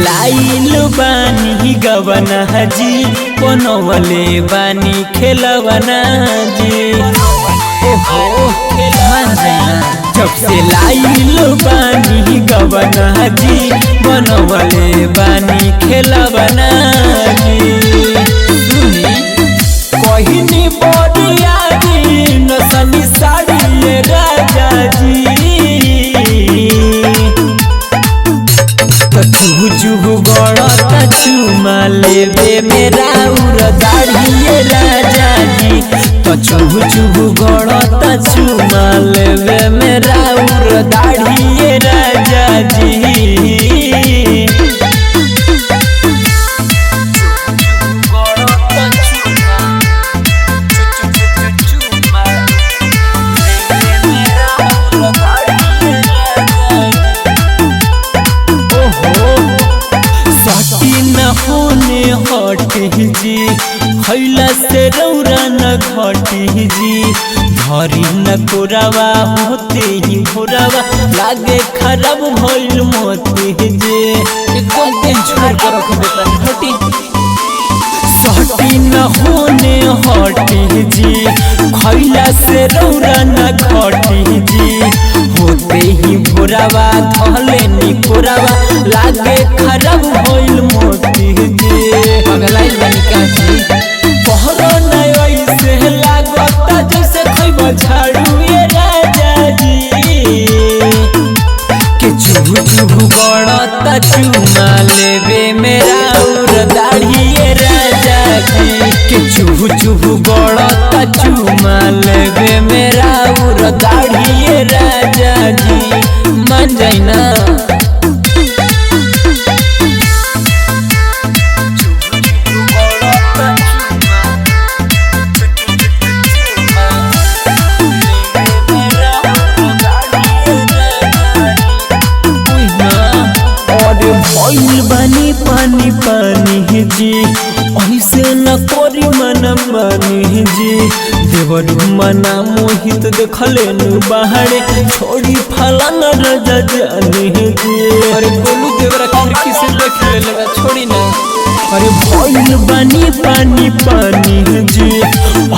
लाइल बानी गवना जी बनवले बानी खेलवना जी। ओहो जब से लाइल बानी गवना जी बनवले बानी खेलवना जी। सुनी कहनी बड़िया नसनी साड़ी राजा जी। चुहु चुहु गड़ता चुमा लेबे मेरा उर दाढ़िए राजा जी। तो चुहु चुहु गड़ता चुमा लेबे मेरा उर दाढ़िए राजा जी। होने हटी जी खैला से रौरा न घटी जी। धरी न कोरावा होते ही भोरावा लागे खराब भइल मोती जी। एकदम दिन छोड़ कर रख देता हटी सटी न होने हटी जी खैला से रौरा न घटी जी। होते ही भोरावा धले नी कोरावा लागे खराब भइल मोती जी। पगलाइल बनी का जी पहरो नय ऐसे लागता जैसे खइबा झाड़ू ये राजा जी। के चुहु चुहु गड़ता चुमा लेबे मेरा उर दाढ़िए राजा जी। के चुहु चुहु गड़ता चुमा लेबे मेरा उर दाढ़िए राजा जी। मान जाई ना भइल बानी पानी पानी जी। ऐसे न करी मन मानी जी। देवर मना मोहित देखले नु बाहरे छोड़ी फलाना राजा जानी जी। अरे बोलू देवरा खिड़की से देख लेगा छोड़ी ना। अरे भइल बानी पानी पानी जी।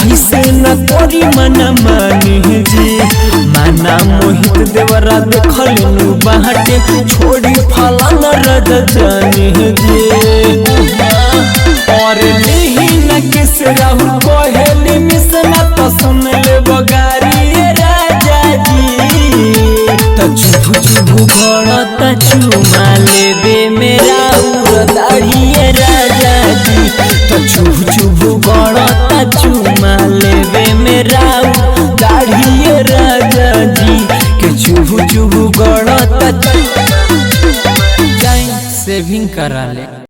ऐसे न करी मन मानी जी। माना मोहित देवरा देखले नु बाहरे छोड़ी फलाना राजा जानी जी। और लिही न किस राहु कोहेली मिसना तो सुन ले बगारी राजा जी। तो चुभु चुभु गड़ता चुमा लेबे मेरा उर दाढ़िए राजा जी। तो चुभु चुभु गड़ता चुमा लेबे मेरा उर दाढ़िए राजा जी। के चुभु चुभु गड़ता सेविंग करा ले।